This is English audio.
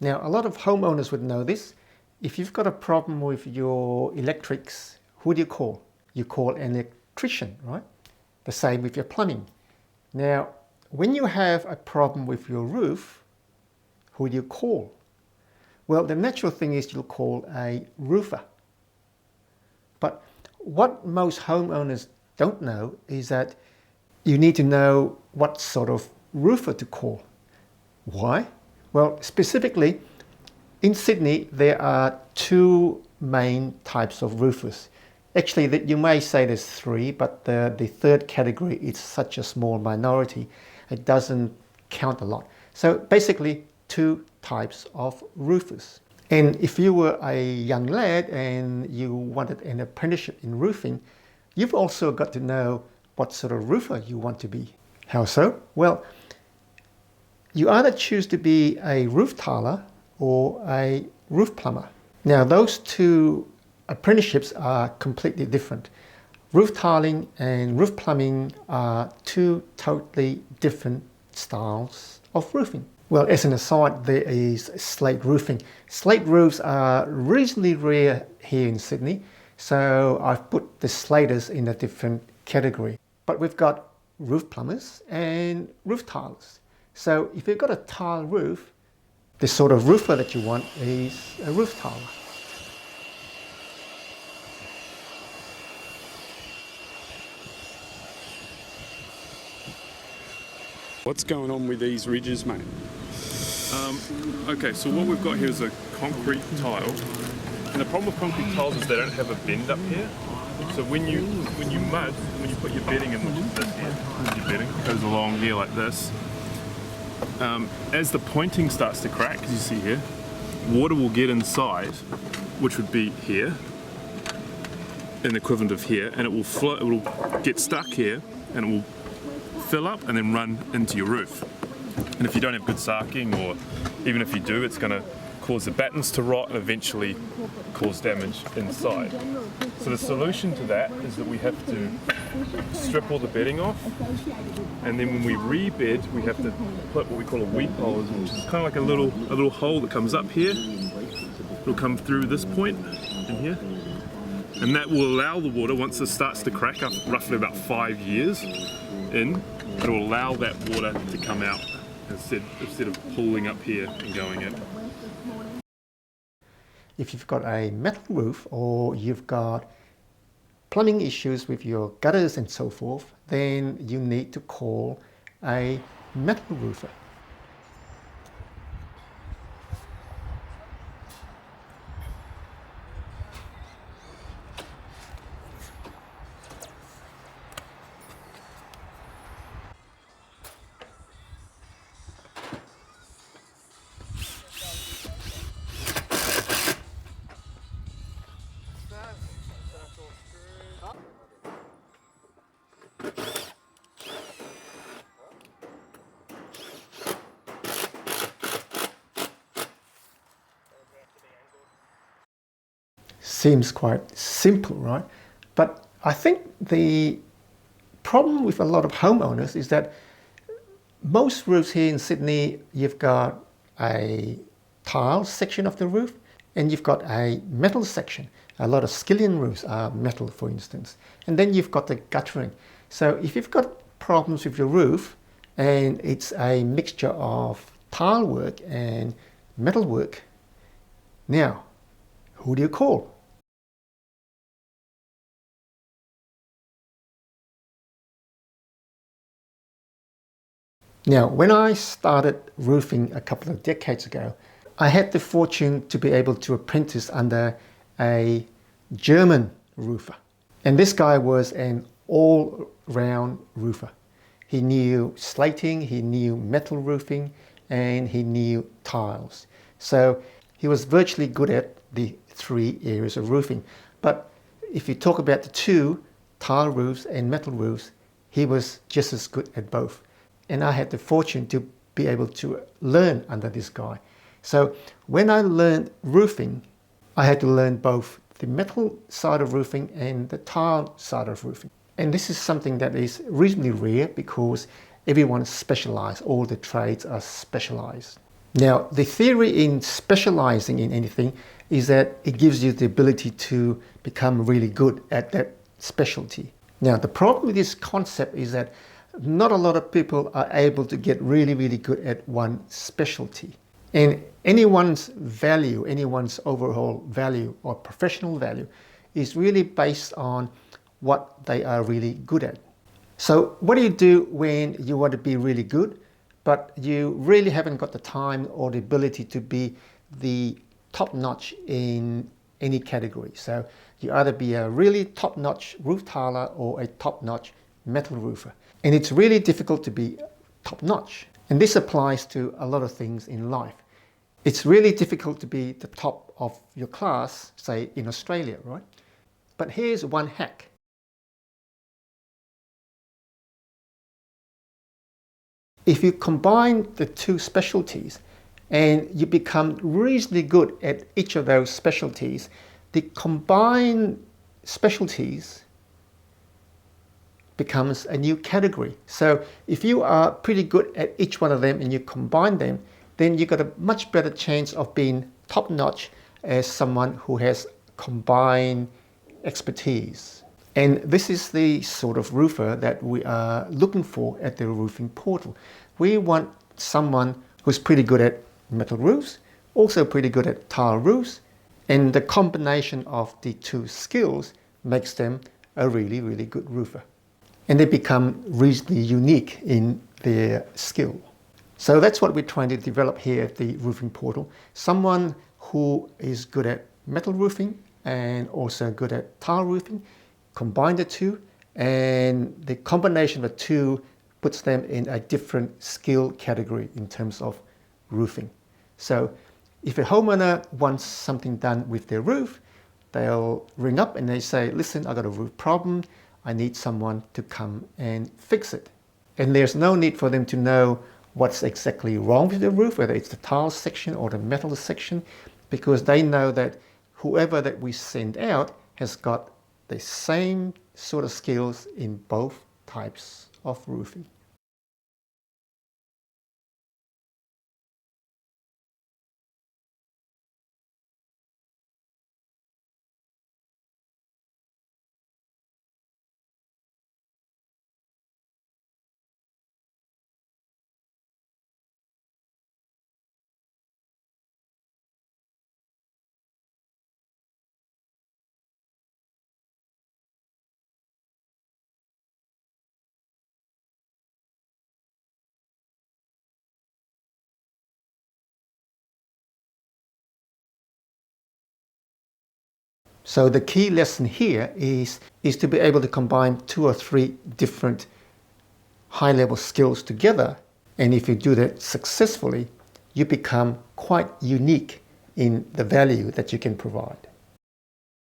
Now, a lot of homeowners would know this. If you've got a problem with your electrics, who do you call? You call an electrician, right? The same with your plumbing. Now, when you have a problem with your roof, who do you call? Well, the natural thing is you'll call a roofer. But what most homeowners don't know is that you need to know what sort of roofer to call. Why? Well, specifically, in Sydney, there are two main types of roofers. Actually, you may say there's three, but the third category is such a small minority, it doesn't count a lot. So basically, two types of roofers. And if you were a young lad and you wanted an apprenticeship in roofing, you've also got to know what sort of roofer you want to be. How so? Well, you either choose to be a roof tiler or a roof plumber. Now, those two apprenticeships are completely different. Roof tiling and roof plumbing are two totally different styles of roofing. Well, as an aside, there is slate roofing. Slate roofs are reasonably rare here in Sydney, so I've put the slaters in a different category. But we've got roof plumbers and roof tilers. So if you've got a tile roof, the sort of roofer that you want is a roof tiler. What's going on with these ridges, mate? Okay, so what we've got here is a concrete tile, and the problem with concrete tiles is they don't have a bend up here. So when you mud, when you put your bedding in, which is this here, your bedding goes along here like this. As the pointing starts to crack, as you see here, water will get inside, which would be here, an equivalent of here, and it will flow. It will get stuck here, and it will fill up and then run into your roof. And if you don't have good sarking, or even if you do, it's going to cause the battens to rot and eventually cause damage inside. So the solution to that is that we have to strip all the bedding off, and then when we rebed, we have to put what we call a weep hole, which is kind of like a little hole that comes up here. It'll come through this point in here, and that will allow the water, once it starts to crack up roughly about 5 years in, it will allow that water to come out instead of pooling up here and going in. If you've got a metal roof or you've got plumbing issues with your gutters and so forth, then you need to call a metal roofer. Seems quite simple, right? But I think the problem with a lot of homeowners is that most roofs here in Sydney, you've got a tile section of the roof and you've got a metal section. A lot of skillion roofs are metal, for instance. And then you've got the guttering. So if you've got problems with your roof and it's a mixture of tile work and metal work, now, who do you call? Now, when I started roofing a couple of decades ago, I had the fortune to be able to apprentice under a German roofer. And this guy was an all-round roofer. He knew slating, he knew metal roofing, and he knew tiles. So he was virtually good at the three areas of roofing. But if you talk about the two, tile roofs and metal roofs, he was just as good at both. And I had the fortune to be able to learn under this guy. So when I learned roofing, I had to learn both the metal side of roofing and the tile side of roofing. And this is something that is reasonably rare because everyone's specialized, all the trades are specialized. Now, the theory in specializing in anything is that it gives you the ability to become really good at that specialty. Now, the problem with this concept is that not a lot of people are able to get really, really good at one specialty. And anyone's value, anyone's overall value or professional value is really based on what they are really good at. So what do you do when you want to be really good, but you really haven't got the time or the ability to be the top-notch in any category? So you either be a really top-notch roof tiler or a top-notch metal roofer. And it's really difficult to be top-notch. And this applies to a lot of things in life. It's really difficult to be the top of your class, say in Australia, right? But here's one hack. If you combine the two specialties and you become reasonably good at each of those specialties, the combined specialties becomes a new category. So if you are pretty good at each one of them and you combine them, then you've got a much better chance of being top-notch as someone who has combined expertise. And this is the sort of roofer that we are looking for at the roofing portal. We want someone who's pretty good at metal roofs, also pretty good at tile roofs, and the combination of the two skills makes them a really, really good roofer. And they become reasonably unique in their skill. So that's what we're trying to develop here at the roofing portal. Someone who is good at metal roofing and also good at tile roofing, combine the two, and the combination of the two puts them in a different skill category in terms of roofing. So if a homeowner wants something done with their roof, they'll ring up and they say, listen, I got a roof problem. I need someone to come and fix it. And there's no need for them to know what's exactly wrong with the roof, whether it's the tile section or the metal section, because they know that whoever that we send out has got the same sort of skills in both types of roofing. So the key lesson here is to be able to combine 2 or 3 different high-level skills together. And if you do that successfully, you become quite unique in the value that you can provide.